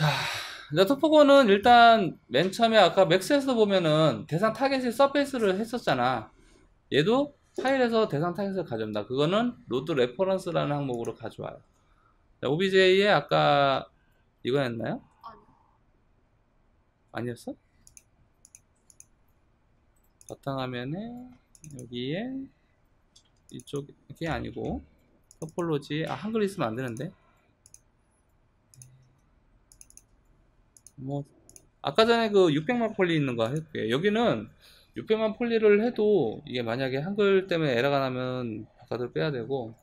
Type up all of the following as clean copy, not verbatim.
자, 이제 토포고는 일단 맨 처음에 아까 맥스에서 보면은 대상 타겟이 서페이스를 했었잖아. 얘도 파일에서 대상 타겟을 가져온다. 그거는 로드 레퍼런스라는 항목으로 가져와요. OBJ에 아까 이거였나요? 아니었어? 바탕화면에 여기에 이쪽이 아니고 토폴로지 한글 있으면 안 되는데 뭐 아까 전에 그 600만 폴리 있는 거 할게요. 여기는 600만 폴리를 해도 이게 만약에 한글 때문에 에러가 나면 바깥으로 빼야 되고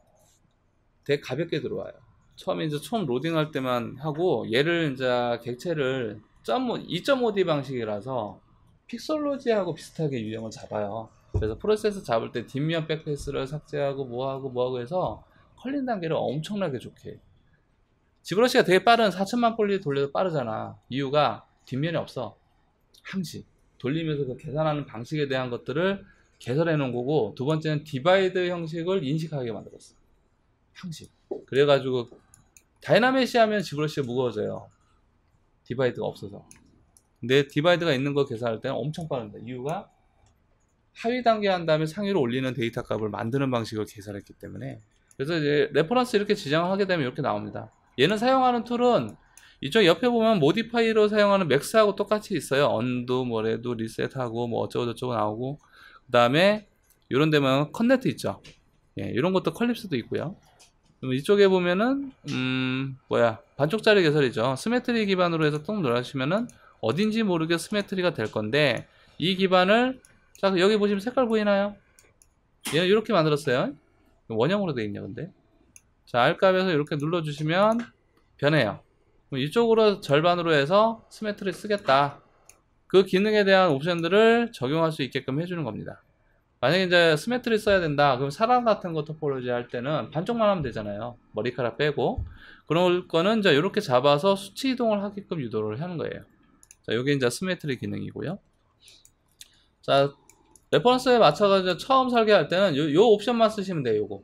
되게 가볍게 들어와요. 처음에 이제 처음 로딩할 때만 하고 얘를 이제 객체를 2.5D 방식이라서 픽솔로지하고 비슷하게 유형을 잡아요. 그래서 프로세스 잡을 때 뒷면 백패스를 삭제하고 뭐하고 해서 컬링 단계를 엄청나게 좋게 해요. 지브러시가 되게 빠른 4천만 폴리 돌려도 빠르잖아. 이유가 뒷면이 없어. 항시 돌리면서 그 계산하는 방식에 대한 것들을 개설해 놓은 거고, 두 번째는 디바이드 형식을 인식하게 만들었어. 항시. 그래가지고 다이나메시 하면 지브러시가 무거워져요. 디바이드가 없어서. 근데 디바이드가 있는 거 계산할 때는 엄청 빠른다. 이유가 하위 단계 한 다음에 상위로 올리는 데이터 값을 만드는 방식을 개설했기 때문에. 그래서 이제 레퍼런스 이렇게 지정을 하게 되면 이렇게 나옵니다. 얘는 사용하는 툴은 이쪽 옆에 보면 모디파이로 사용하는 맥스하고 똑같이 있어요. 언도, 뭐래도, 리셋하고 뭐 어쩌고저쩌고 나오고, 그 다음에 이런 데면 컨네트 있죠. 예, 이런 것도 컬립스도 있고요. 이쪽에 보면은 반쪽짜리 개설이죠. 스메트리 기반으로 해서 똥 놀아주시면은 어딘지 모르게 스메트리가 될 건데, 이 기반을 자 여기 보시면 색깔 보이나요? 얘는 이렇게 만들었어요. 원형으로 되어 있냐 근데. 자, R값에서 이렇게 눌러주시면 변해요. 이쪽으로 절반으로 해서 스메트리 쓰겠다. 그 기능에 대한 옵션들을 적용할 수 있게끔 해주는 겁니다. 만약에 이제 스메트리 써야 된다. 그럼 사람 같은 거 토폴로지 할 때는 반쪽만 하면 되잖아요. 머리카락 빼고. 그런 거는 이제 이렇게 잡아서 수치 이동을 하게끔 유도를 하는 거예요. 자, 요게 이제 스메트리 기능이고요. 자, 레퍼런스에 맞춰가지고 처음 설계할 때는 요 옵션만 쓰시면 돼요. 요거.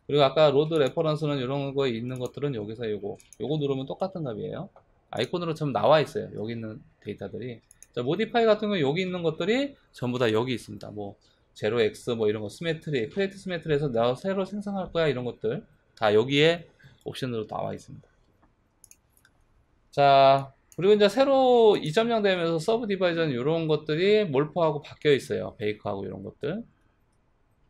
그리고 아까 로드 레퍼런스는 이런 거에 있는 것들은 여기서 요거 누르면 똑같은 값이에요. 아이콘으로 좀 나와 있어요. 여기 있는 데이터들이. 자, 모디파이 같은 거 여기 있는 것들이 전부 다 여기 있습니다. 뭐 0x 뭐 이런 거 스메트리, 크레이트 스메트리에서 내가 새로 생성할 거야 이런 것들 다 여기에 옵션으로 나와 있습니다. 자, 그리고 이제 새로 2.0 되면서 서브 디바이저는 이런 것들이 몰프하고 바뀌어 있어요. 베이크하고 이런 것들.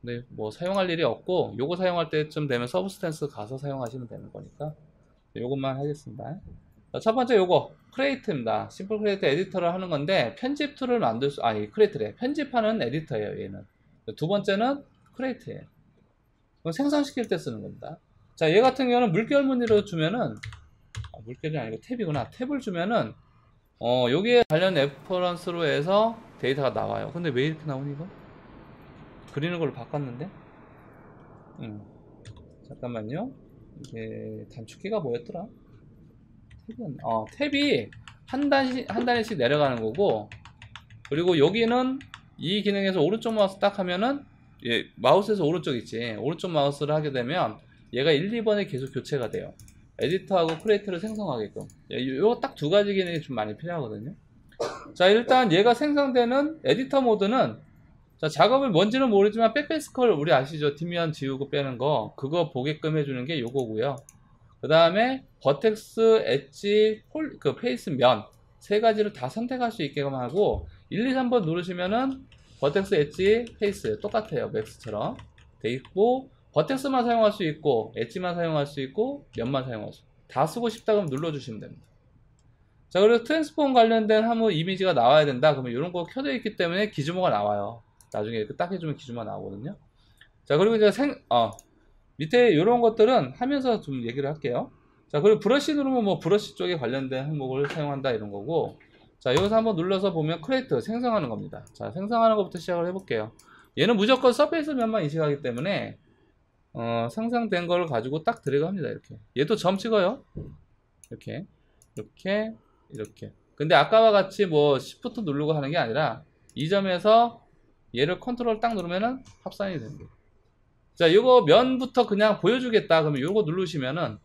근데 뭐 사용할 일이 없고, 요거 사용할 때쯤 되면 서브스탠스 가서 사용하시면 되는 거니까 요것만 하겠습니다. 자, 첫 번째 요거 크레이트입니다. 심플 크레이트 에디터를 하는 건데, 편집 툴을 만들 수, 크레이트래. 편집하는 에디터예요 얘는. 두 번째는 크레이트예요. 생성시킬 때 쓰는 겁니다. 자, 얘 같은 경우는 물결 무늬로 주면은, 물결이 아니고 탭이구나. 탭을 주면은 여기에 관련 레퍼런스로 해서 데이터가 나와요. 근데 왜 이렇게 나오니 이거? 그리는 걸로 바꿨는데? 잠깐만요. 이게 단축키가 뭐였더라? 탭이 한 단위씩 내려가는 거고, 그리고 여기는 이 기능에서 오른쪽 마우스 딱 하면은, 마우스에서 오른쪽 있지. 오른쪽 마우스를 하게 되면 얘가 1, 2번에 계속 교체가 돼요. 에디터하고 크리에이트를 생성하게끔. 요거 딱 두 가지 기능이 좀 많이 필요하거든요. 자, 일단 얘가 생성되는 에디터 모드는, 자, 작업을 뭔지는 모르지만 백패스컬 우리 아시죠? 뒷면 지우고 빼는 거, 그거 보게끔 해주는 게 요거고요. 그 다음에 버텍스, 엣지, 페이스 면 세 가지를 다 선택할 수 있게끔 하고, 1, 2, 3번 누르시면은 버텍스, 엣지, 페이스 똑같아요. 맥스처럼 돼 있고, 버텍스만 사용할 수 있고, 엣지만 사용할 수 있고, 면만 사용할 수 있고, 다 쓰고 싶다 그러면 눌러주시면 됩니다. 자, 그리고 트랜스폼 관련된 한번 이미지가 나와야 된다 그러면 이런 거 켜져 있기 때문에 기즈모가 나와요. 나중에 이렇게 딱 해주면 기즈모가 나오거든요. 자, 그리고 이제 밑에 이런 것들은 하면서 좀 얘기를 할게요. 자, 그리고 브러쉬 누르면 뭐 브러쉬 쪽에 관련된 항목을 사용한다 이런 거고, 자, 여기서 한번 눌러서 보면 크레이트 생성하는 겁니다. 자, 생성하는 것부터 시작을 해볼게요. 얘는 무조건 서페이스 면만 인식하기 때문에 생성된 걸 가지고 딱 드래그 합니다. 이렇게. 얘도 점 찍어요. 이렇게 이렇게. 근데 아까와 같이 뭐 시프트 누르고 하는 게 아니라 이 점에서 얘를 컨트롤 딱 누르면은 합산이 되는 거예요. 자, 요거 면부터 그냥 보여주겠다 그러면 요거 누르시면은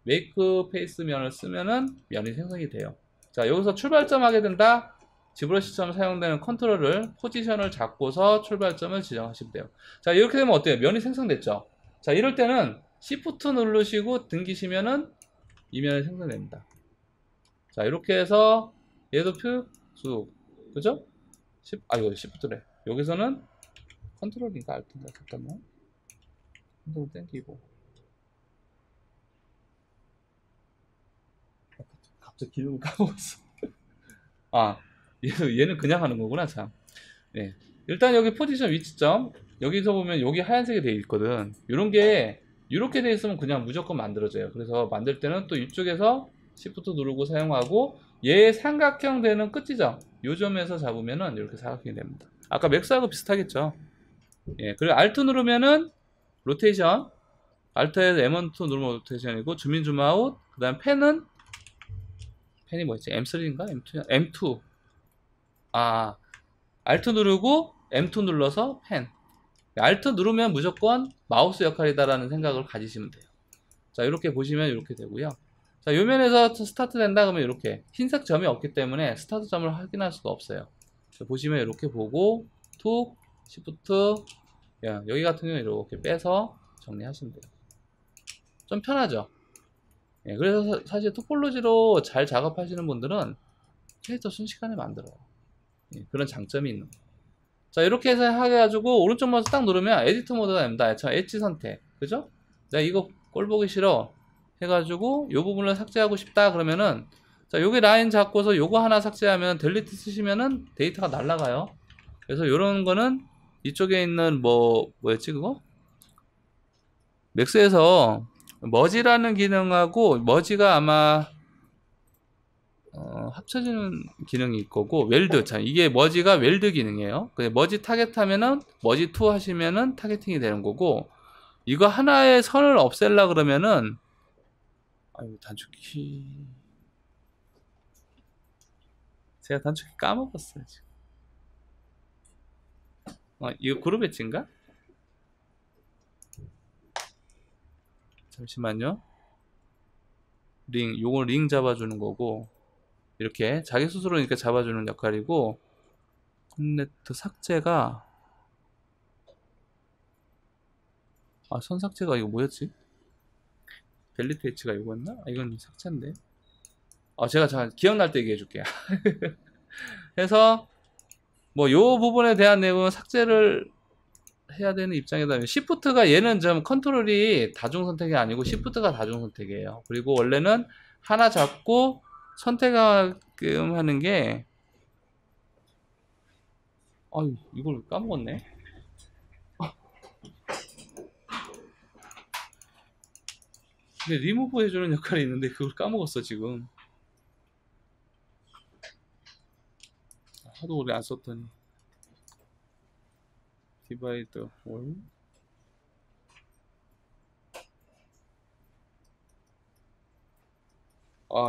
메이크 페이스 면을 쓰면은 면이 생성이 돼요. 자, 여기서 출발점 하게 된다. 지브러시점 사용되는 컨트롤을 포지션을 잡고서 출발점을 지정하시면 돼요. 자, 이렇게 되면 어때요? 면이 생성됐죠? 자, 이럴 때는 Shift 누르시고 등기시면은 이 면이 생성됩니다. 자, 이렇게 해서 얘도 쭉, 그죠? 이거 Shift래. 여기서는 컨트롤인가 알트인가? 잠깐만. 컨트롤 땡기고. 갑자기 기능을 까먹었어. 아, 얘는 그냥 하는 거구나, 참. 네. 일단 여기 포지션 위치점, 여기서 보면 여기 하얀색이 되어 있거든. 이런 게, 이렇게 되어 있으면 그냥 무조건 만들어져요. 그래서 만들 때는 또 이쪽에서 Shift 누르고 사용하고, 얘 삼각형 되는 끝지점, 요 점에서 잡으면은 이렇게 사각형이 됩니다. 아까 맥스하고 비슷하겠죠. 예, 그리고 Alt 누르면은 로테이션, Alt에서 M1, 2 누르면 로테이션이고, 줌인, 줌아웃, 그 다음 펜이 뭐였지? M3인가? M2? M2. Alt 누르고 M2 눌러서 펜. Alt 누르면 무조건 마우스 역할이다라는 생각을 가지시면 돼요. 자, 이렇게 보시면 이렇게 되고요. 자, 요 면에서 스타트 된다 그러면 이렇게 흰색 점이 없기 때문에 스타트 점을 확인할 수가 없어요. 자, 보시면 이렇게 보고 툭, 시프트, 여기 같은 경우는 이렇게 빼서 정리하시면 돼요. 좀 편하죠? 예, 그래서 사실 토폴로지로 잘 작업하시는 분들은 캐릭터 순식간에 만들어요. 예, 그런 장점이 있는 거예요. 자, 이렇게 해서 해가지고 오른쪽 마우스 딱 누르면 에디터 모드가 됩니다. 자, 엣지 선택. 그죠? 내가 이거 꼴 보기 싫어 해가지고 이 부분을 삭제하고 싶다 그러면은, 자, 여기 라인 잡고서 요거 하나 삭제하면 델리트 쓰시면은 데이터가 날라가요. 그래서 요런 거는 이쪽에 있는 뭐였지 그거? 맥스에서 머지라는 기능하고 머지가 아마 합쳐지는 기능이 있고 웰드, 자, 이게 머지가 웰드 기능이에요. 머지 타겟 하면은 머지 2 하시면은 타겟팅이 되는 거고, 이거 하나의 선을 없앨라 그러면은 단축키 제가 단축키 까먹었어요 지금. 이거 그룹 엣지인가? 잠시만요. 요거 링 잡아주는 거고, 이렇게 자기 스스로 이렇게 잡아주는 역할이고, 콘넥트 삭제가 선 삭제가 이거 뭐였지? 델리트 엣지가 이거였나? 이건 삭제인데. 제가 기억날 때 얘기해 줄게요. 그래서 요 부분에 대한 내용은 삭제를 해야 되는 입장이다. 시프트가 얘는 좀 컨트롤이 다중 선택이 아니고 시프트가 다중 선택이에요. 그리고 원래는 하나 잡고 선택하게끔 하는 게, 이걸 까먹었네. 근데 리무브 해주는 역할이 있는데 그걸 까먹었어 지금. 하도 오래 안 썼더니. 디바이드 올.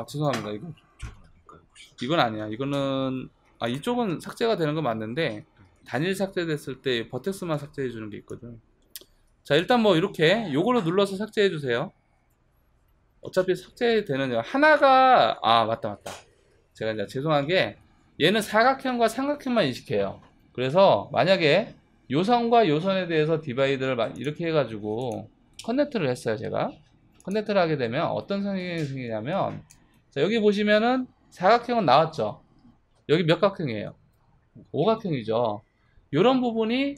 죄송합니다. 이건 아니야. 이거는 이쪽은 삭제가 되는 거 맞는데 단일 삭제됐을 때 버텍스만 삭제해 주는 게 있거든. 자, 일단 이렇게 요걸로 눌러서 삭제해 주세요. 어차피 삭제되는 하나가 맞다. 제가 이제 죄송한 게, 얘는 사각형과 삼각형만 인식해요. 그래서 만약에 요선과 요선에 대해서 디바이드를 이렇게 해가지고 커넥트를 했어요. 제가 커넥트를 하게 되면 어떤 상황이 생기냐면, 자, 여기 보시면은 사각형은 나왔죠. 여기 몇 각형이에요? 오각형이죠. 이런 부분이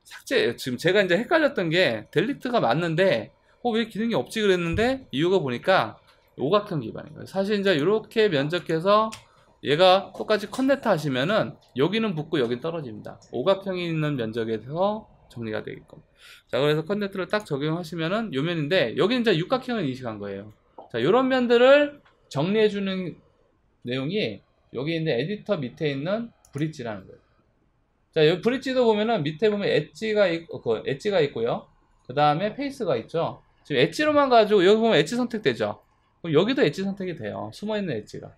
삭제, 지금 제가 이제 헷갈렸던 게 델리트가 맞는데 왜 기능이 없지 그랬는데, 이유가 보니까 오각형 기반이에요. 사실 이제 이렇게 면적해서 얘가 똑같이 커넥트 하시면은 여기는 붙고 여기는 떨어집니다. 오각형이 있는 면적에서 정리가 되게끔. 자, 그래서 커넥트를 딱 적용하시면은 요 면인데, 여기 이제 육각형을 인식한 거예요. 자, 요런 면들을 정리해주는 내용이 여기 있는 에디터 밑에 있는 브릿지라는 거예요. 자, 여기 브릿지도 보면은 밑에 보면 엣지가 있고요. 그 다음에 페이스가 있죠. 지금 엣지로만 가지고 여기 보면 엣지 선택되죠. 그럼 여기도 엣지 선택이 돼요. 숨어있는 엣지가.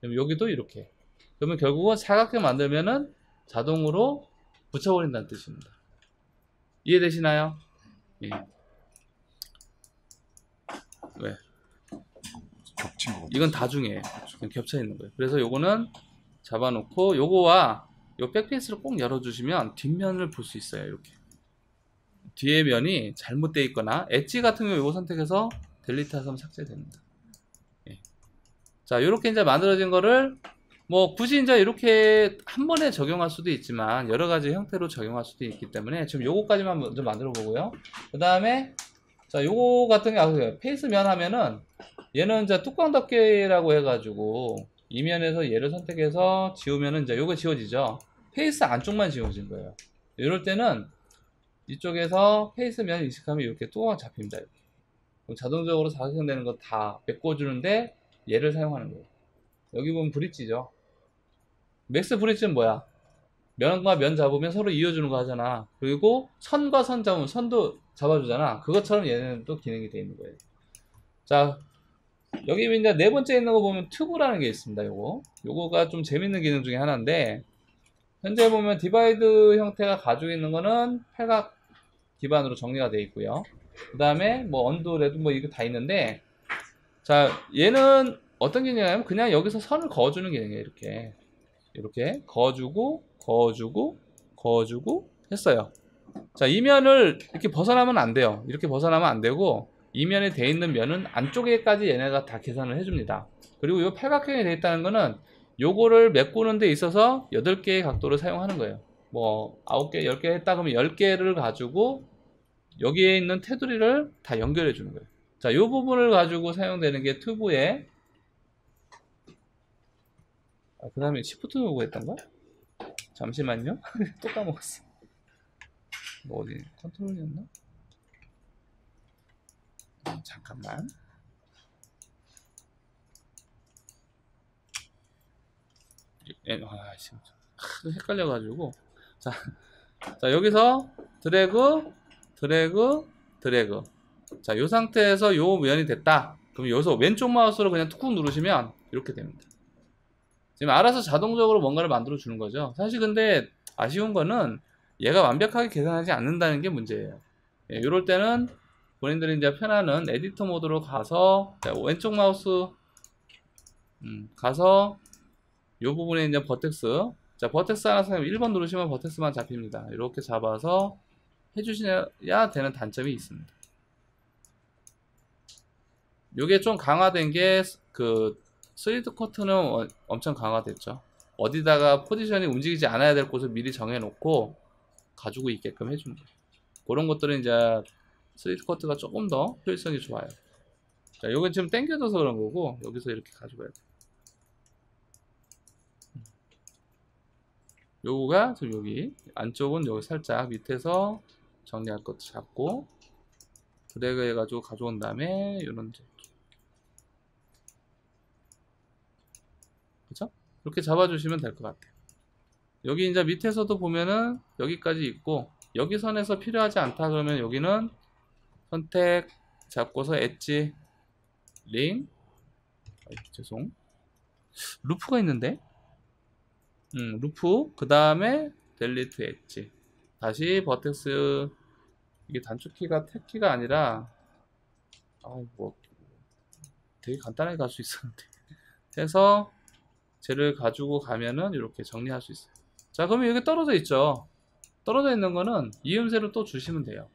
그럼 여기도 이렇게. 그러면 결국은 사각형 만들면은 자동으로 붙여버린다는 뜻입니다. 이해되시나요? 예. 왜? 겹친 거. 이건 다 중에 겹쳐 있는 거예요. 그래서 요거는 잡아놓고 요거와 요 백페이스를 꼭 열어주시면 뒷면을 볼 수 있어요. 이렇게 뒤에 면이 잘못되어 있거나 엣지 같은 경우 요거 선택해서 델리트 하면 삭제됩니다. 예. 자, 이렇게 이제 만들어진 거를 뭐 굳이 이제 이렇게 한 번에 적용할 수도 있지만 여러 가지 형태로 적용할 수도 있기 때문에 지금 요거까지만 먼저 만들어 보고요. 그 다음에 자, 요거 같은 게 페이스 면 하면은 얘는 이제 뚜껑 덮개라고 해가지고 이 면에서 얘를 선택해서 지우면은 이제 요거 지워지죠. 페이스 안쪽만 지워진 거예요. 이럴 때는 이쪽에서 페이스 면 인식하면 이렇게 뚜껑 잡힙니다. 이렇게. 그럼 자동적으로 사각형되는 거 다 메꿔주는데 얘를 사용하는 거예요. 여기 보면 브릿지죠. 맥스 브릿지는 뭐야? 면과 면 잡으면 서로 이어주는 거 하잖아. 그리고 선과 선 잡으면 선도 잡아주잖아. 그것처럼 얘는 또 기능이 되어 있는 거예요. 자, 여기 이제 네 번째 있는 거 보면 튜브라는 게 있습니다. 요거가 좀 재밌는 기능 중에 하나인데, 현재 보면 디바이드 형태가 가지고 있는 거는 팔각 기반으로 정리가 되어 있고요. 그 다음에 뭐 언두, 레드 뭐 이거 다 있는데, 자, 얘는 어떤 기능이냐면 그냥 여기서 선을 그어주는 기능이에요. 이렇게 그어주고 했어요. 자, 이 면을 이렇게 벗어나면 안 돼요. 이렇게 벗어나면 안 되고 이 면에 돼 있는 면은 안쪽에까지 얘네가 다 계산을 해줍니다. 그리고 이 팔각형이 돼 있다는 거는 요거를 메꾸는 데 있어서 8개의 각도를 사용하는 거예요. 뭐 9개, 10개 했다 그러면 10개를 가지고 여기에 있는 테두리를 다 연결해 주는 거예요. 자, 요 부분을 가지고 사용되는 게 튜브에 그 다음에 시프트 누르고 했던가? 잠시만요. 또 까먹었어. 뭐 어디 컨트롤이었나? 잠깐만. 하도 헷갈려가지고. 자, 자, 여기서 드래그. 자, 요 상태에서 요 면이 됐다. 그럼 여기서 왼쪽 마우스로 그냥 툭 누르시면 이렇게 됩니다. 지금 알아서 자동적으로 뭔가를 만들어 주는 거죠. 사실 근데 아쉬운 거는 얘가 완벽하게 계산하지 않는다는 게 문제예요. 예, 이럴 때는 본인들이 이제 편하는 에디터 모드로 가서 왼쪽 마우스 가서 이 부분에 이제 버텍스, 자, 버텍스 하나 사용 1번 누르시면 버텍스만 잡힙니다. 이렇게 잡아서 해주셔야 되는 단점이 있습니다. 이게 좀 강화된 게 그 3D 커트는 엄청 강화됐죠. 어디다가 포지션이 움직이지 않아야 될 곳을 미리 정해놓고 가지고 있게끔 해주는 거예요. 그런 것들은 이제 3D 커트가 조금 더 효율성이 좋아요. 자, 이건 지금 당겨져서 그런 거고 여기서 이렇게 가져가야 돼. 요거가 지금 여기 안쪽은 여기 살짝 밑에서 정리할 것도 잡고 드래그 해가지고 가져온 다음에 이런 그죠? 이렇게 잡아주시면 될 것 같아요. 여기 이제 밑에서도 보면은 여기까지 있고 여기 선에서 필요하지 않다 그러면 여기는 선택 잡고서 엣지 링 죄송 루프가 있는데 루프 그 다음에 델리트 엣지 다시 버텍스 이게 단축키가 탭키가 아니라 뭐 되게 간단하게 갈 수 있었는데 해서 쟤를 가지고 가면은 이렇게 정리할 수 있어요. 자, 그러면 여기 떨어져 있죠. 떨어져 있는 거는 이음새로 또 주시면 돼요.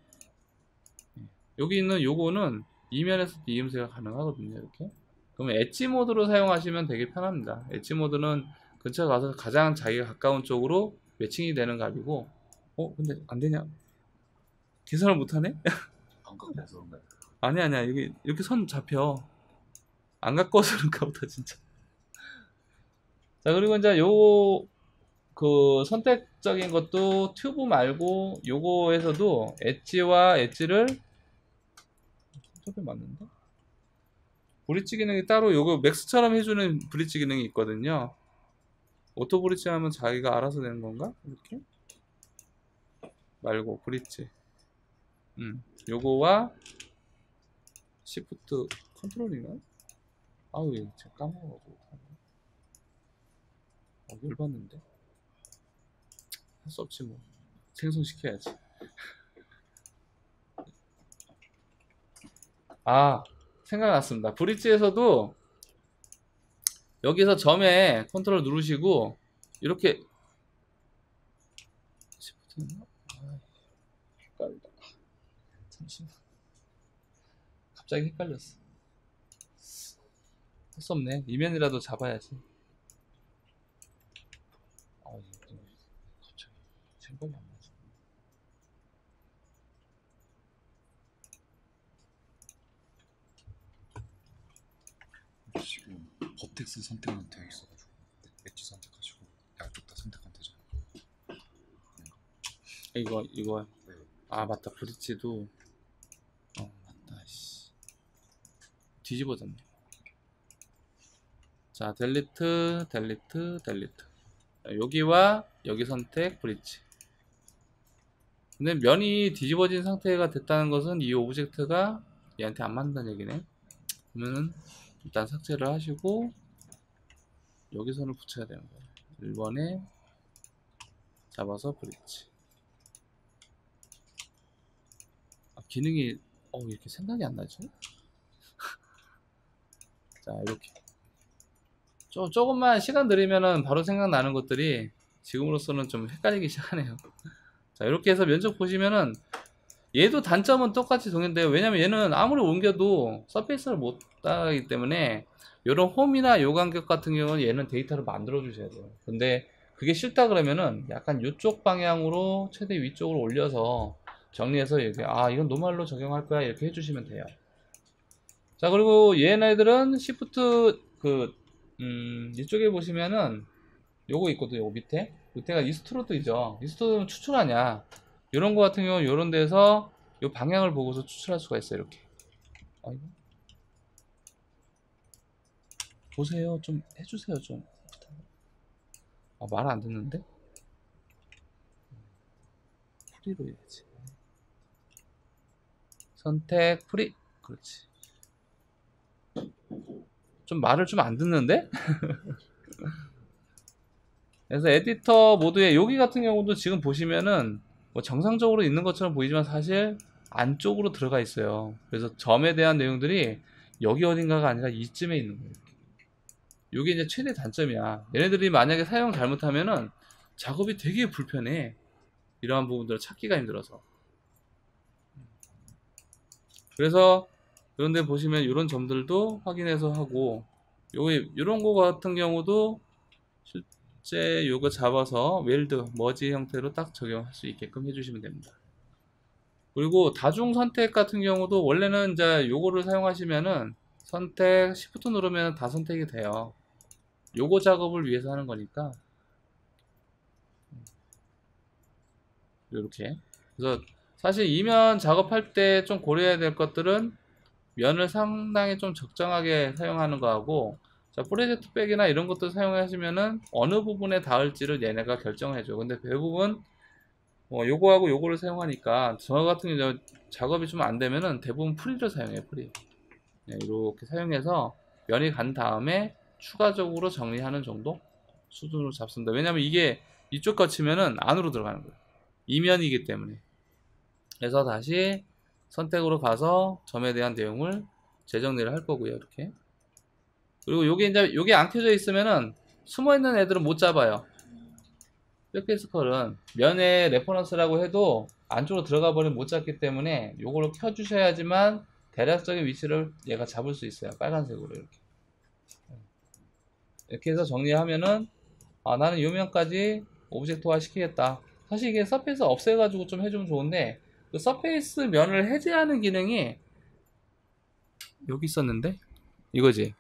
여기 있는 요거는 이면에서 이음새가 가능하거든요. 이렇게. 그러면 엣지 모드로 사용하시면 되게 편합니다. 엣지 모드는 근처에 가서 가장 자기가 가까운 쪽으로 매칭이 되는 값이고 근데 안 되냐? 계산을 못하네? 안 갖고서 그런가요? 아니야. 여기 이렇게 선 잡혀. 안 가까워서 그런가 보다 진짜. 자, 그리고 이제 그 선택적인 것도 튜브 말고 요거에서도 엣지와 엣지를 저게 맞는데? 브릿지 기능이 따로 요거 맥스처럼 해주는 브릿지 기능이 있거든요. 오토 브릿지 하면 자기가 알아서 되는 건가? 이렇게? 말고 브릿지 요거와 시프트 컨트롤이나? 아우 이거 제가 까먹어가지고 열받는데 할 수 없지 뭐 생성시켜야지. 생각났습니다. 브릿지에서도 여기서 점에 컨트롤 누르시고 이렇게 헷갈린다. 잠시만. 갑자기 헷갈렸어. 할 수 없네. 이면이라도 잡아야지. 갑자기 생각이 안 나지. 지금 버텍스 선택만 되어 있어가지고 엣지 선택하시고 양쪽 다 선택하면 되잖아요. 이거. 네. 아, 맞다. 브릿지도. 맞다. 씨. 뒤집어졌네. 자, 델리트. 자, 여기와 여기 선택, 브릿지. 근데 면이 뒤집어진 상태가 됐다는 것은 이 오브젝트가 얘한테 안 맞는다는 얘기네. 그러면은 일단 삭제를 하시고 여기 선을 붙여야 되는 거예요. 1번에 잡아서 브릿지. 기능이 이렇게 생각이 안 나죠? 자, 이렇게 조금만 시간 들이면은 바로 생각나는 것들이 지금으로서는 좀 헷갈리기 시작하네요. 자, 이렇게 해서 면적 보시면은 얘도 단점은 똑같이 동일한데요. 왜냐면 얘는 아무리 옮겨도 서페이스를 못 따기 때문에 이런 홈이나 요 간격 같은 경우는 얘는 데이터를 만들어 주셔야 돼요. 근데 그게 싫다 그러면은 약간 이쪽 방향으로 최대 위쪽으로 올려서 정리해서 여기 이건 노멀로 적용할 거야 이렇게 해주시면 돼요. 자, 그리고 얘네들은 시프트 이쪽에 보시면은 요거 있거든요. 요거 밑에가 이스트로드이죠. 이스트로드는 추출하냐 이런 거 같은 경우 이런 데서 요 방향을 보고서 추출할 수가 있어요. 이렇게 보세요. 좀 해주세요. 좀 말 안 듣는데 프리로 해야지. 선택 프리. 그렇지. 좀 말을 좀 안 듣는데? 그래서 에디터 모드에 여기 같은 경우도 지금 보시면은 뭐 정상적으로 있는 것처럼 보이지만 사실 안쪽으로 들어가 있어요. 그래서 점에 대한 내용들이 여기 어딘가가 아니라 이쯤에 있는 거예요. 이게 이제 최대 단점이야. 얘네들이 만약에 사용 잘못하면은 작업이 되게 불편해. 이러한 부분들을 찾기가 힘들어서. 그래서 이런데 보시면 이런 점들도 확인해서 하고 이런 거 같은 경우도 실제 요거 잡아서 웰드 머지 형태로 딱 적용할 수 있게끔 해주시면 됩니다. 그리고 다중 선택 같은 경우도 원래는 이제 요거를 사용하시면은 선택 Shift 누르면 다 선택이 돼요. 요거 작업을 위해서 하는 거니까 이렇게. 그래서 사실 이면 작업할 때 좀 고려해야 될 것들은 면을 상당히 좀 적정하게 사용하는 거하고, 자, 프로젝트 백이나 이런 것들 사용하시면은 어느 부분에 닿을지를 얘네가 결정해줘. 근데 대부분 요거하고 요거를 사용하니까 저 같은 경우 작업이 좀 안 되면은 대부분 프리를 사용해요. 프리. 네, 이렇게 사용해서 면이 간 다음에 추가적으로 정리하는 정도 수준으로 잡습니다. 왜냐면 이게 이쪽 거치면은 안으로 들어가는 거예요. 이면이기 때문에. 그래서 다시 선택으로 가서 점에 대한 내용을 재정리를 할 거고요. 이렇게. 그리고 요게 안 켜져 있으면은 숨어 있는 애들은 못 잡아요. 백패스컬은 면의 레퍼런스라고 해도 안쪽으로 들어가 버리면 못 잡기 때문에 요거를 켜 주셔야지만 대략적인 위치를 얘가 잡을 수 있어요. 빨간색으로 이렇게 해서 정리하면은 나는 요 면까지 오브젝트화 시키겠다. 사실 이게 서페이스 없애가지고 좀 해주면 좋은데 그 서페이스 면을 해제하는 기능이 여기 있었는데 이거지.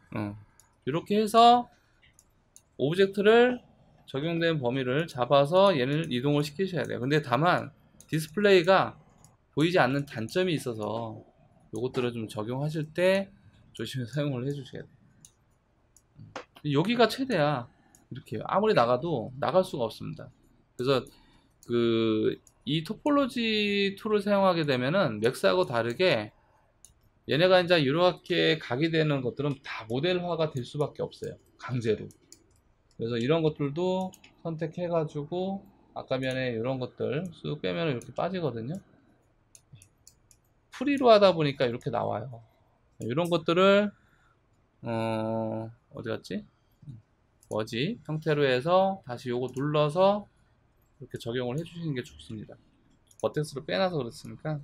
이렇게 해서 오브젝트를 적용된 범위를 잡아서 얘를 이동을 시키셔야 돼요. 근데 다만 디스플레이가 보이지 않는 단점이 있어서 요것들을 좀 적용하실 때 조심해서 사용을 해주셔야 돼요. 여기가 최대야. 이렇게 아무리 나가도 나갈 수가 없습니다. 그래서 이 토폴로지 툴을 사용하게 되면은 맥스하고 다르게 얘네가 이제 이렇게 각이 되는 것들은 다 모델화가 될 수밖에 없어요. 강제로. 그래서 이런 것들도 선택해 가지고 아까 면에 이런 것들 쑥 빼면 이렇게 빠지거든요. 프리로 하다 보니까 이렇게 나와요. 이런 것들을 어디 갔지? 머지 형태로 해서 다시 요거 눌러서 이렇게 적용을 해주시는 게 좋습니다. 버텍스로 빼놔서 그렇으니까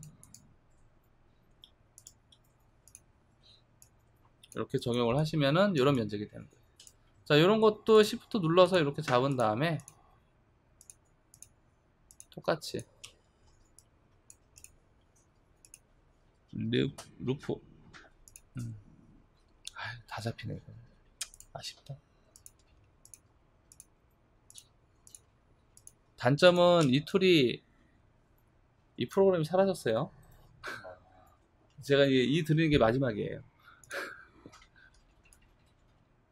이렇게 적용을 하시면은 이런 면적이 되는 거예요. 자, 이런 것도 Shift 눌러서 이렇게 잡은 다음에 똑같이 루프 다 잡히네 이거. 아쉽다. 단점은 이 툴이 이 프로그램이 사라졌어요. 제가 이 드리는 게 마지막이에요.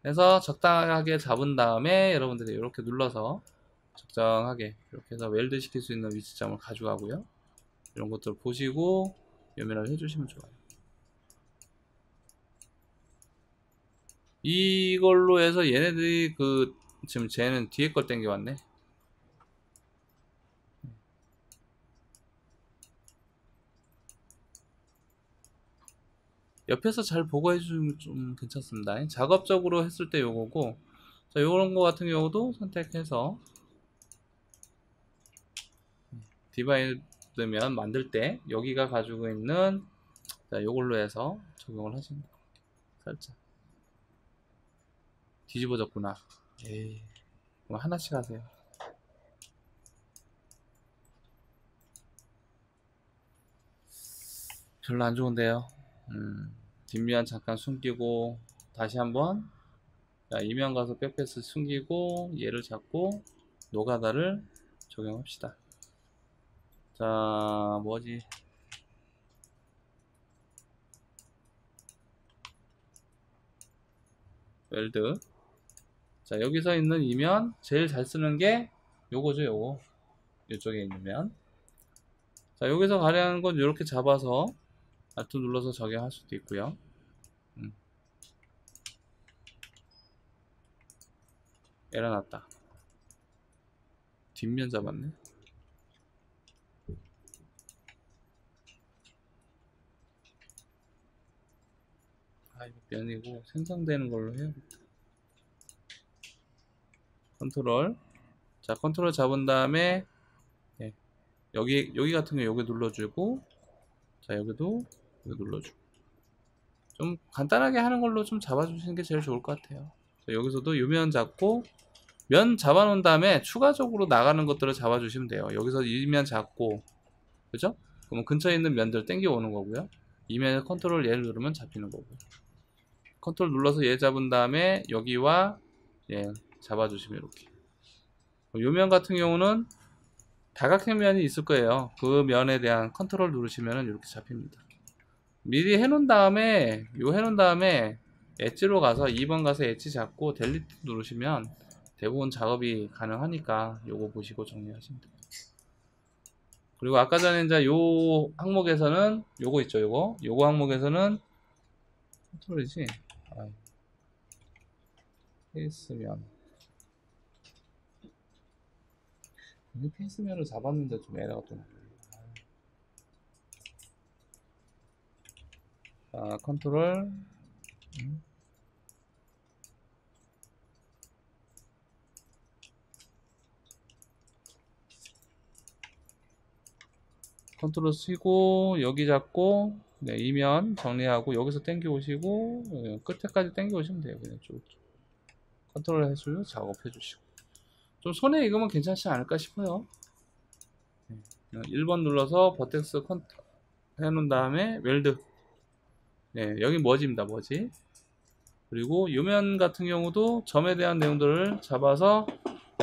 그래서 적당하게 잡은 다음에 여러분들이 이렇게 눌러서 적정하게 이렇게 해서 웰드 시킬 수 있는 위치점을 가져가고요. 이런 것들 보시고 요면을 해주시면 좋아요. 이걸로 해서 얘네들이 지금 쟤는 뒤에 걸 땡겨왔네. 옆에서 잘 보고 해주면 좀 괜찮습니다. 작업적으로 했을 때 요거고, 자, 요런 거 같은 경우도 선택해서 디바이드면 만들 때 여기가 가지고 있는, 자, 요걸로 해서 적용을 하시면 돼요. 살짝 뒤집어졌구나. 에이, 그럼 하나씩 하세요. 별로 안 좋은데요. 뒷면 잠깐 숨기고 다시 한번, 자, 이면 가서 백패스 숨기고 얘를 잡고 노가다를 적용합시다. 자, 뭐지? 웰드. 자, 여기서 있는 이면 제일 잘 쓰는 게 요거죠, 요거. 이쪽에 있는 면. 자, 여기서 가려는 건 이렇게 잡아서 Alt 눌러서 적용할 수도 있고요. 에러 났다. 뒷면 잡았네. 이거 면이고 생성되는 걸로 해야겠다. 컨트롤. 자, 컨트롤 잡은 다음에 여기 같은 경우 여기 눌러주고, 자, 여기도 여기 눌러주고. 좀 간단하게 하는 걸로 좀 잡아주시는 게 제일 좋을 것 같아요. 자, 여기서도 이 면 잡고 면 잡아놓은 다음에 추가적으로 나가는 것들을 잡아주시면 돼요. 여기서 이 면 잡고, 그죠? 그러면 근처에 있는 면들 땡겨 오는 거고요. 이 면에 컨트롤 얘를 누르면 잡히는 거고요. 컨트롤 눌러서 얘 잡은 다음에 여기와 얘 잡아주시면 이렇게. 이 면 같은 경우는 다각형면이 있을 거예요. 그 면에 대한 컨트롤 누르시면 이렇게 잡힙니다. 미리 해놓은 다음에 엣지로 가서 2번 가서 엣지 잡고 델리트 누르시면 대부분 작업이 가능하니까 요거 보시고 정리하시면 돼요. 그리고 아까 전에 이제 요 항목에서는 요거 있죠, 요거 항목에서는 컨트롤이지. 페이스면 여기 페이스면을 잡았는데 좀 에러가 또 나요. 자, 컨트롤 컨트롤 쓰고 여기 잡고, 네, 이면 정리하고 여기서 당겨 오시고 끝에까지 당겨 오시면 돼요. 그냥 쭉 컨트롤 해서 작업해 주시고. 좀 손에 익으면 괜찮지 않을까 싶어요. 1번 눌러서 버텍스 해놓은 다음에 웰드. 네, 여기 머지입니다. 머지. 그리고 요면 같은 경우도 점에 대한 내용들을 잡아서,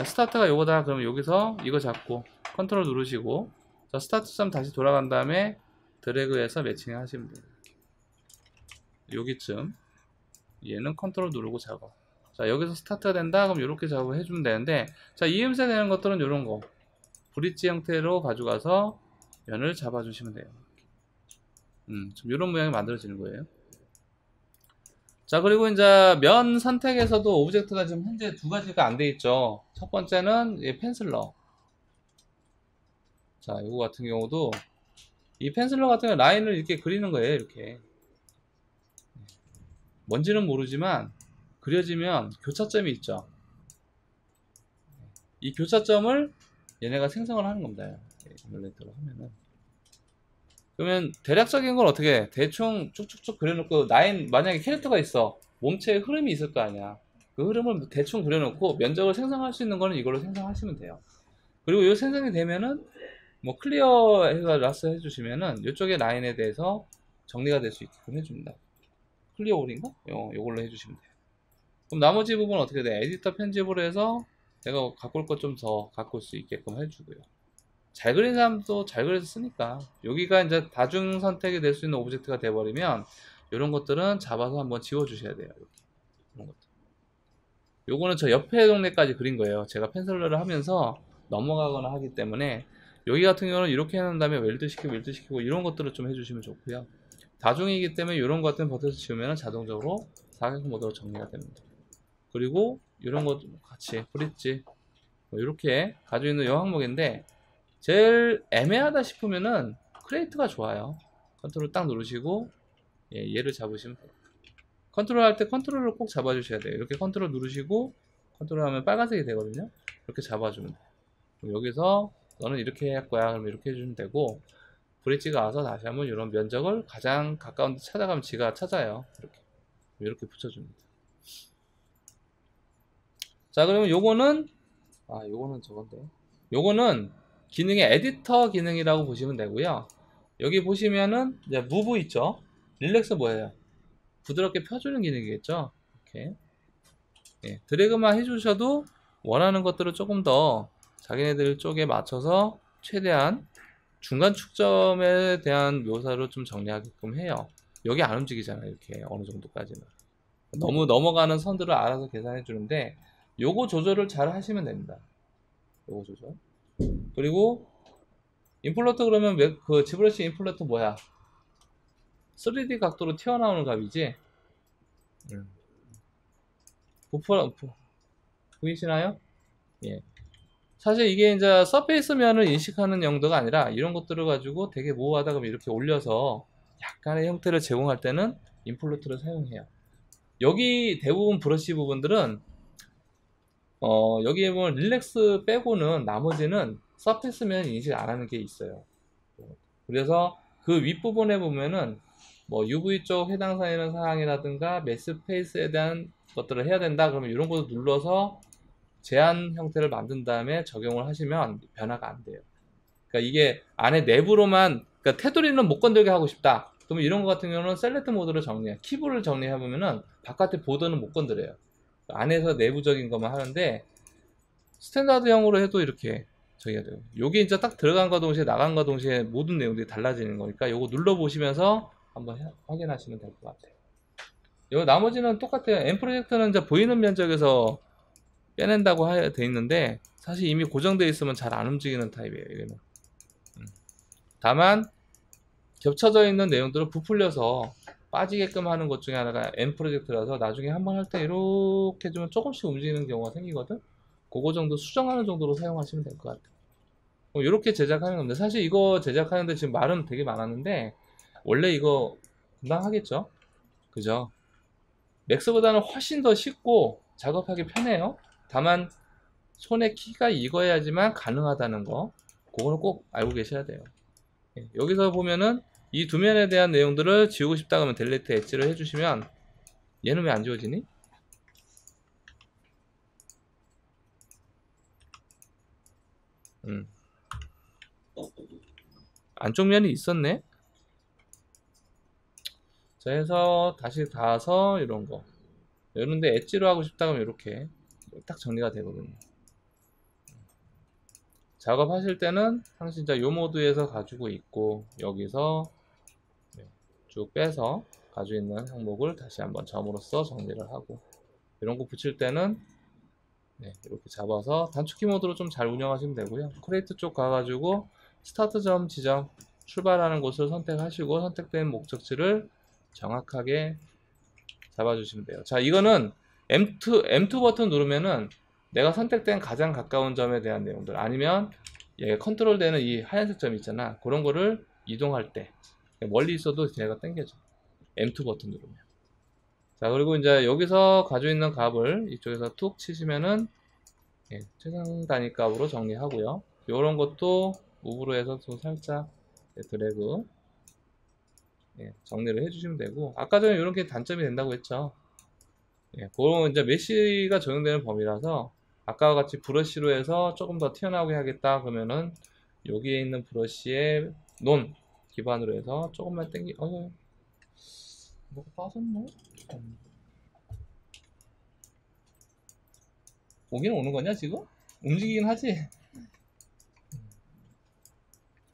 스타트가 요거다 그러면 여기서 이거 잡고 컨트롤 누르시고, 자, 스타트 점 다시 돌아간 다음에 드래그해서 매칭 하시면 돼요. 여기쯤 얘는 컨트롤 누르고 작업. 자, 여기서 스타트가 된다 그럼 이렇게 작업을 해주면 되는데, 자, 이음새 되는 것들은 이런 거 브릿지 형태로 가져가서 면을 잡아주시면 돼요. 좀 이런 모양이 만들어지는 거예요. 자, 그리고 이제 면 선택에서도 오브젝트가 지금 현재 두 가지가 안 돼 있죠. 첫 번째는 펜슬러. 자, 이거 같은 경우도 이 펜슬러 같은 경우 라인을 이렇게 그리는 거예요. 이렇게 뭔지는 모르지만 그려지면 교차점이 있죠. 이 교차점을 얘네가 생성을 하는 겁니다. 이뮬레이터로 하면은. 그러면 대략적인 건 어떻게 해? 대충 쭉쭉쭉 그려놓고 라인, 만약에 캐릭터가 있어, 몸체에 흐름이 있을 거 아니야. 그 흐름을 대충 그려놓고 면적을 생성할 수 있는 거는 이걸로 생성하시면 돼요. 그리고 이 생성이 되면은 뭐 클리어 해서 라스 해주시면은 이쪽에 라인에 대해서 정리가 될 수 있게끔 해줍니다. 클리어 올인가? 요걸로 해주시면 돼요. 그럼 나머지 부분은 어떻게 돼? 에디터 편집으로 해서 내가 가꿀 것 좀 더 가꿀 수 있게끔 해주고요. 잘 그린 사람도 잘 그려서 쓰니까 여기가 이제 다중 선택이 될 수 있는 오브젝트가 돼버리면 이런 것들은 잡아서 한번 지워주셔야 돼요. 이렇게. 이런 것들. 요거는 저 옆에 동네까지 그린 거예요. 제가 펜슬러를 하면서 넘어가거나 하기 때문에 여기 같은 경우는 이렇게 해놓은 다음에 웰드 시키고 이런 것들을 좀 해주시면 좋고요. 다중이기 때문에 이런 것 같은 버튼을 지우면 자동적으로 사각형 모드로 정리가 됩니다. 그리고 이런 것 같이 브릿지 뭐 이렇게 가지고 있는 이 항목인데 제일 애매하다 싶으면은 크레이트가 좋아요. 컨트롤 딱 누르시고 얘를 잡으시면 돼요. 컨트롤 할 때 컨트롤을 꼭 잡아주셔야 돼요. 이렇게 컨트롤 누르시고 컨트롤 하면 빨간색이 되거든요. 이렇게 잡아주면 돼요. 그럼 여기서 너는 이렇게 할 거야. 그럼 이렇게 해주면 되고 브릿지가 와서 다시 한번 이런 면적을 가장 가까운 데 찾아가면 지가 찾아요. 이렇게 붙여줍니다. 자, 그러면 요거는 요거는 저건데 요거는 기능의 에디터 기능이라고 보시면 되고요. 여기 보시면은 이제 무브 있죠. 릴렉스 뭐예요? 부드럽게 펴주는 기능이겠죠. 이렇게 드래그만 해주셔도 원하는 것들을 조금 더 자기네들 쪽에 맞춰서 최대한 중간 축점에 대한 묘사를 좀 정리하게끔 해요. 여기 안 움직이잖아요. 이렇게 어느 정도까지는 너무 넘어가는 선들을 알아서 계산해 주는데 요거 조절을 잘 하시면 됩니다. 요거 조절. 그리고 임플로트 그러면 그 지브러시 임플로트 뭐야? 3D 각도로 튀어나오는 값이지? 보이시나요? 예. 사실 이게 이제 서페이스면을 인식하는 용도가 아니라 이런 것들을 가지고 되게 모호하다 그러면 이렇게 올려서 약간의 형태를 제공할 때는 임플로트를 사용해요. 여기 대부분 브러쉬 부분들은 여기에 보면 릴렉스 빼고는 나머지는 서페이스면 인식 안 하는 게 있어요. 그래서 그 윗부분에 보면은 뭐 UV 쪽 해당 사항이라는 사항이라든가 매스페이스에 대한 것들을 해야 된다 그러면 이런 것도 눌러서 제한 형태를 만든 다음에 적용을 하시면 변화가 안 돼요. 그러니까 이게 안에 내부로만, 그러니까 테두리는 못 건들게 하고 싶다. 그러면 이런 것 같은 경우는 셀렉트 모드를 정리해. 키보드를 정리해 보면은 바깥에 보드는 못 건드려요. 안에서 내부적인 것만 하는데 스탠다드형으로 해도 이렇게 저기가 돼요. 요게 이제 딱 들어간과 동시에 나간과 동시에 모든 내용들이 달라지는 거니까 요거 눌러 보시면서 한번 확인하시면 될 것 같아요. 요 나머지는 똑같아요. M 프로젝트는 이제 보이는 면적에서 빼낸다고 돼 있는데 사실 이미 고정되어 있으면 잘 안 움직이는 타입이에요. 이거는. 다만 겹쳐져 있는 내용들을 부풀려서 빠지게끔 하는 것 중에 하나가 M 프로젝트라서 나중에 한번 할 때 이렇게 좀 조금씩 움직이는 경우가 생기거든. 그거 정도 수정하는 정도로 사용하시면 될 것 같아요. 이렇게 제작하는 겁니다. 사실 이거 제작하는데 지금 말은 되게 많았는데 원래 이거 금방 하겠죠? 그죠? 맥스보다는 훨씬 더 쉽고 작업하기 편해요. 다만 손에 키가 익어야지만 가능하다는 거 그거는 꼭 알고 계셔야 돼요. 여기서 보면은 이 두 면에 대한 내용들을 지우고 싶다 그러면 델리트 엣지를 해주시면 얘는 왜 안 지워지니? 안쪽 면이 있었네. 자 해서 다시 닿아서 이런 거 이런데 엣지로 하고 싶다 그러면 이렇게 딱 정리가 되거든요. 작업하실 때는 항상 이제 요 모드에서 가지고 있고 여기서 쭉 빼서 가지고 있는 항목을 다시 한번 점으로써 정리를 하고 이런 거 붙일 때는 이렇게 잡아서 단축키 모드로 좀 잘 운영하시면 되고요. 크리에이트 쪽 가가지고 스타트점 지점 출발하는 곳을 선택하시고 선택된 목적지를 정확하게 잡아주시면 돼요. 자 이거는 M2 버튼 누르면은 내가 선택된 가장 가까운 점에 대한 내용들 아니면 컨트롤 되는 이 하얀색 점 있잖아. 그런 거를 이동할 때 멀리 있어도 제가 당겨져. M2 버튼 누르면 자, 그리고 이제 여기서 가지고 있는 값을 이쪽에서 툭 치시면은 예, 최상 단위 값으로 정리하고요. 요런 것도 우브로 해서 좀 살짝 예, 드래그 예, 정리를 해주시면 되고, 아까 전에 이런 게 단점이 된다고 했죠. 예, 그런 이제 메쉬가 적용되는 범위라서 아까와 같이 브러쉬로 해서 조금 더 튀어나오게 하겠다 그러면은 여기에 있는 브러쉬의 논 기반으로 해서 조금만 뭐가 빠졌나? 오긴 오는 거냐 지금? 움직이긴 하지?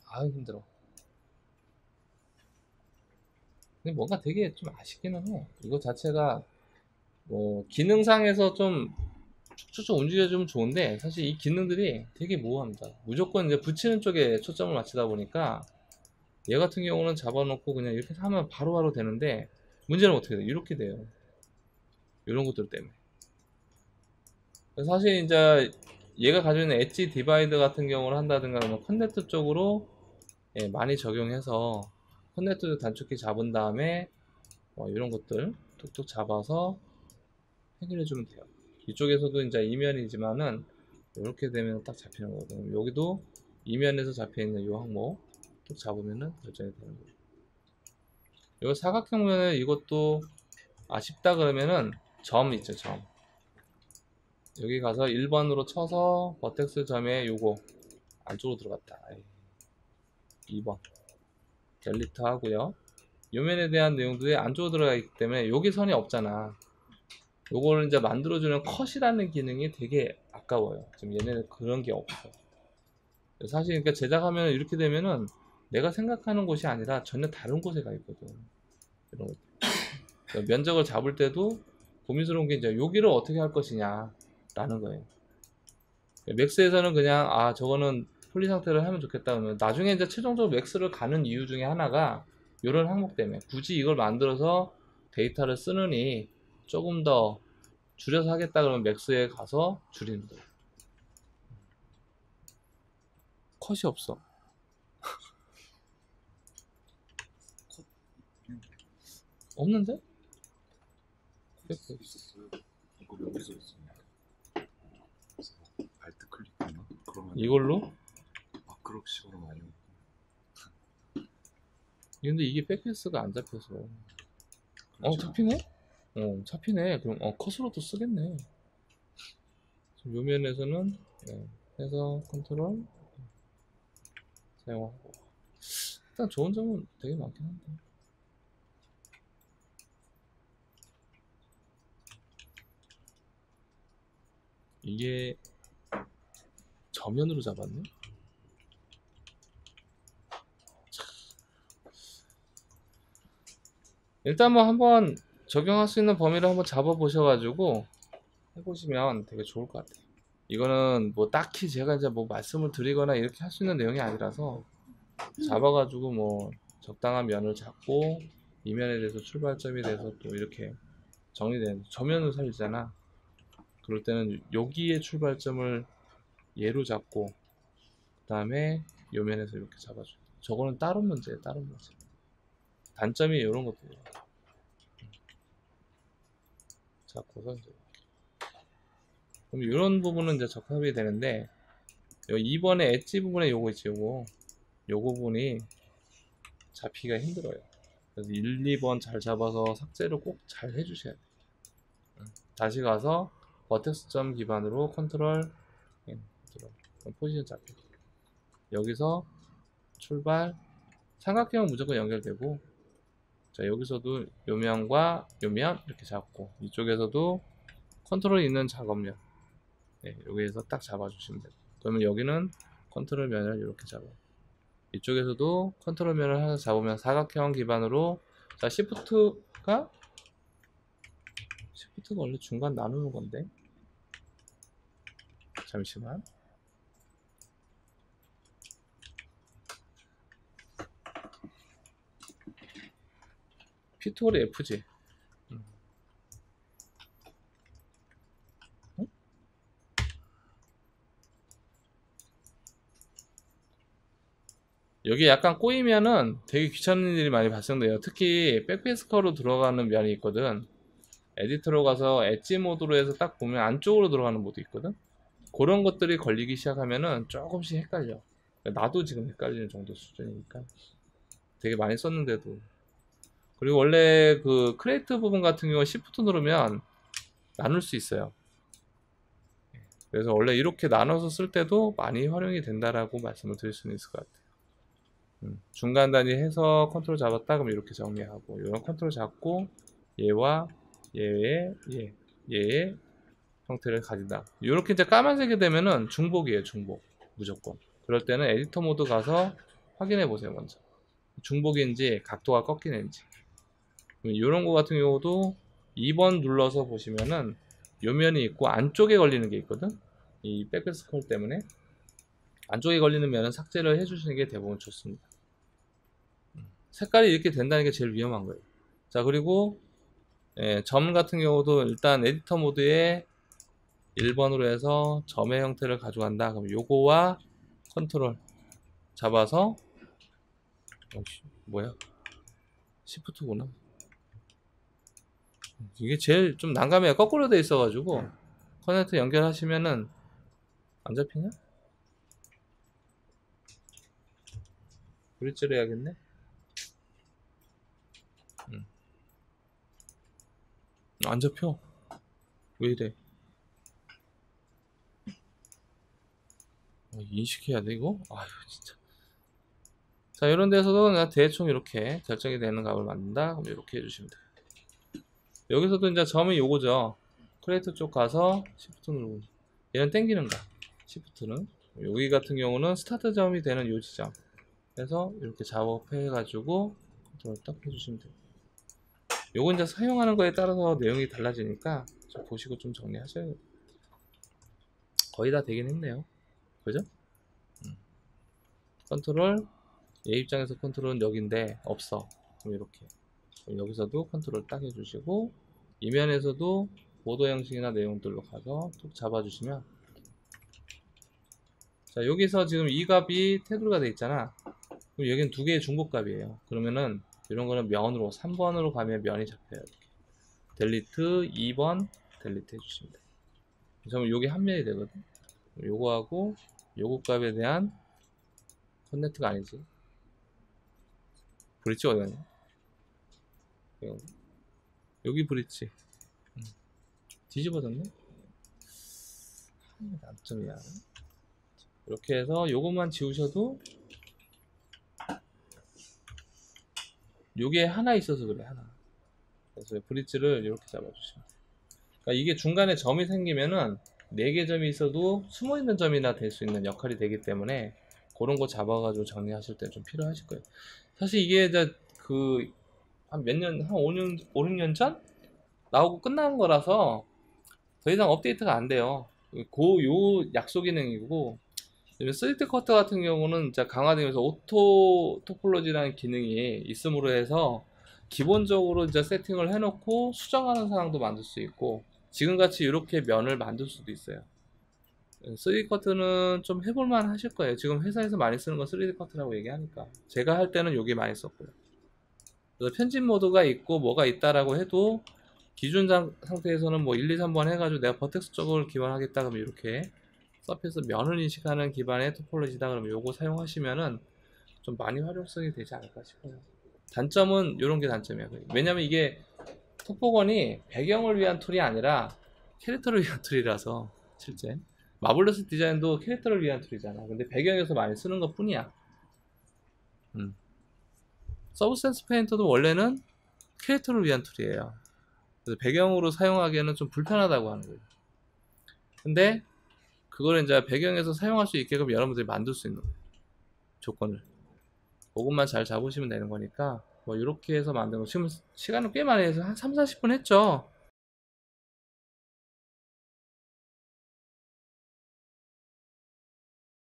아유 힘들어. 근데 뭔가 되게 좀 아쉽기는 해. 이거 자체가 뭐 기능상에서 좀 쭉쭉쭉 움직여주면 좋은데 사실 이 기능들이 되게 모호합니다. 무조건 이제 붙이는 쪽에 초점을 맞추다 보니까 얘 같은 경우는 잡아놓고 그냥 이렇게 하면 바로바로 되는데 문제는 어떻게 돼요? 이렇게 돼요. 이런 것들 때문에. 사실 이제 얘가 가지고 있는 엣지 디바이드 같은 경우를 한다든가 그러면 커넥터 쪽으로 예, 많이 적용해서 커넥터 단축키 잡은 다음에 이런 것들 툭툭 잡아서 해결해 주면 돼요. 이쪽에서도 이제 이면이지만은 이렇게 되면 딱 잡히는 거거든요. 여기도 이면에서 잡혀 있는 이 항목 툭 잡으면은 결정이 되는 거예요. 이 사각형면에 이것도 아쉽다 그러면은 점 있죠, 점. 여기 가서 1번으로 쳐서 버텍스 점에 요거 안쪽으로 들어갔다. 2번 델리트 하고요. 요면에 대한 내용들이 안쪽으로 들어가 있기 때문에 여기 선이 없잖아. 요거를 이제 만들어주는 컷이라는 기능이 되게 아까워요. 지금 얘네는 그런 게 없어. 사실 그러니까 제작하면 이렇게 되면은 내가 생각하는 곳이 아니라 전혀 다른 곳에 가 있거든. 이런 것. 그러니까 면적을 잡을 때도 고민스러운 게 이제 여기를 어떻게 할 것이냐 라는 거예요. 맥스에서는 그냥 아 저거는 폴리 상태를 하면 좋겠다 그러면 나중에 이제 최종적으로 맥스를 가는 이유 중에 하나가 이런 항목 때문에 굳이 이걸 만들어서 데이터를 쓰느니 조금 더 줄여서 하겠다 그러면 맥스에 가서 줄이는 거예요. 컷이 없어. 없는데? 있었어요. 이거 여기서 있습니다. 그래서 알트 클릭하나? 그러면 이걸로? 마크로식으로 많이 오고. 근데 이게 백패스가 안 잡혀서 그렇죠. 잡히네? 잡히네. 그럼 컷으로도 쓰겠네. 지금 요 면에서는 해서 컨트롤 사용하고 일단 좋은 점은 되게 많긴 한데 이게 저면으로 잡았네? 일단 뭐 한번 적용할 수 있는 범위를 한번 잡아 보셔가지고 해보시면 되게 좋을 것 같아요. 이거는 뭐 딱히 제가 이제 뭐 말씀을 드리거나 이렇게 할 수 있는 내용이 아니라서 잡아가지고 뭐 적당한 면을 잡고 이면에 대해서 출발점이 돼서 또 이렇게 정리되는 저면을 살리잖아. 그럴 때는 여기에 출발점을 얘로 잡고 그 다음에 요 면에서 이렇게 잡아줘. 저거는 다른 문제예요, 다른 문제. 단점이 이런 것들이에요. 잡고서 이제 그럼 이런 부분은 이제 적합이 되는데 여기 2번에 엣지 부분에 요거 있지, 요거 부분이 잡히기가 힘들어요. 그래서 1, 2번 잘 잡아서 삭제를 꼭 잘 해주셔야 돼요. 다시 가서 버텍스 점 기반으로 컨트롤 포지션 잡히고 여기서 출발 삼각형은 무조건 연결되고 자 여기서도 요면과 요면 이렇게 잡고 이쪽에서도 컨트롤 있는 작업면 여기에서 딱 잡아주시면 돼요. 그러면 여기는 컨트롤 면을 이렇게 잡아요. 이쪽에서도 컨트롤 면을 하나 잡으면 사각형 기반으로 자 시프트가 원래 중간 나누는 건데 잠시만 P2월 F지 응? 여기 약간 꼬이면은 되게 귀찮은 일이 많이 발생돼요. 특히 백패스커로 들어가는 면이 있거든. 에디터로 가서 엣지 모드로 해서 딱 보면 안쪽으로 들어가는 모드 있거든. 그런 것들이 걸리기 시작하면은 조금씩 헷갈려. 나도 지금 헷갈리는 정도 수준이니까 되게 많이 썼는데도. 그리고 원래 그 크리에이트 부분 같은 경우 시프트 누르면 나눌 수 있어요. 그래서 원래 이렇게 나눠서 쓸 때도 많이 활용이 된다라고 말씀을 드릴 수는 있을 것 같아요. 중간 단위 해서 컨트롤 잡았다 그러면 이렇게 정리하고, 이런 컨트롤 잡고 얘와 얘의 형태를 가진다. 이렇게 이제 까만색이 되면은 중복이에요. 중복 무조건. 그럴 때는 에디터 모드 가서 확인해 보세요. 먼저 중복인지 각도가 꺾이는지. 이런 거 같은 경우도 2번 눌러서 보시면은 요 면이 있고 안쪽에 걸리는 게 있거든. 이 백스컬 때문에 안쪽에 걸리는 면은 삭제를 해주시는 게 대부분 좋습니다. 색깔이 이렇게 된다는 게 제일 위험한 거예요. 자, 그리고 점 같은 경우도 일단 에디터 모드에 1번으로 해서 점의 형태를 가져간다. 그럼 요거와 컨트롤 잡아서 뭐야? 시프트구나. 이게 제일 좀 난감해요. 거꾸로 돼 있어가지고 커넥터 연결하시면은 안 잡히냐? 브릿지를 해야겠네. 안 잡혀. 왜 이래? 인식해야 돼 이거? 아유 진짜. 자, 이런 데서도 그냥 대충 이렇게 결정이 되는 값을 만든다. 그럼 이렇게 해주시면 돼요. 여기서도 이제 점이 요거죠. 크리에이터 쪽 가서 시프트 누르고, 얘는 땡기는 거. 시프트는 여기 같은 경우는 스타트 점이 되는 요 지점. 그래서 이렇게 작업해 가지고 컨트롤 딱 해주시면 돼요. 요거 이제 사용하는 거에 따라서 내용이 달라지니까 좀 보시고 좀 정리하셔야 돼요. 거의 다 되긴 했네요. 그죠? 컨트롤, 얘 입장에서 컨트롤은 여기인데 없어. 그럼 이렇게. 그럼 여기서도 컨트롤 딱 해주시고, 이면에서도 보도 형식이나 내용들로 가서 툭 잡아주시면, 자, 여기서 지금 이 값이 테두리가 돼 있잖아. 그럼 여기는 두 개의 중복값이에요. 그러면은 이런 거는 면으로 3번으로 가면 면이 잡혀요. 이렇게. 델리트 2번 델리트 해주시면 돼요. 그러면 요게 한 면이 되거든. 요거하고 요거 값에 대한 커넥트가 아니지. 브릿지 어디 갔냐? 여기 브릿지. 뒤집어졌네? 남점이야. 이렇게 해서 요것만 지우셔도 요게 하나 있어서 그래, 하나. 그래서 브릿지를 이렇게 잡아주시면 돼요. 그러니까 이게 중간에 점이 생기면은 4개 점이 있어도 숨어있는 점이나 될 수 있는 역할이 되기 때문에 그런 거 잡아가지고 정리하실 때 좀 필요하실 거예요. 사실 이게 이제 한 몇 년, 한 5년, 5, 6년 전? 나오고 끝난 거라서 더 이상 업데이트가 안 돼요. 요 약소 기능이고, 3D 커터 같은 경우는 진짜 강화되면서 오토 토폴로지라는 기능이 있음으로 해서 기본적으로 이제 세팅을 해놓고 수정하는 상황도 만들 수 있고, 지금같이 이렇게 면을 만들 수도 있어요. 3D 커트는 좀 해볼만 하실 거예요. 지금 회사에서 많이 쓰는 건 3D 커트라고 얘기하니까. 제가 할 때는 여기 많이 썼고요. 그래서 편집 모드가 있고 뭐가 있다라고 해도 기존 상태에서는 뭐 1, 2, 3번 해가지고 내가 버텍스 쪽을 기반하겠다 그러면 이렇게 서페이스 면을 인식하는 기반의 토폴로지다 그러면 요거 사용하시면은 좀 많이 활용성이 되지 않을까 싶어요. 단점은 이런 게 단점이야. 왜냐면 이게 토포건이 배경을 위한 툴이 아니라 캐릭터를 위한 툴이라서, 실제 마블러스 디자인도 캐릭터를 위한 툴이잖아. 근데 배경에서 많이 쓰는 것 뿐이야. 서브센스 페인터도 원래는 캐릭터를 위한 툴이에요. 그래서 배경으로 사용하기에는 좀 불편하다고 하는 거예요. 근데 그걸 이제 배경에서 사용할 수 있게끔 여러분들이 만들 수 있는 거예요. 조건을. 그것만 잘 잡으시면 되는 거니까 뭐 이렇게 해서 만든 거. 지금 시간은 꽤 많이 해서 한 3, 40분 했죠.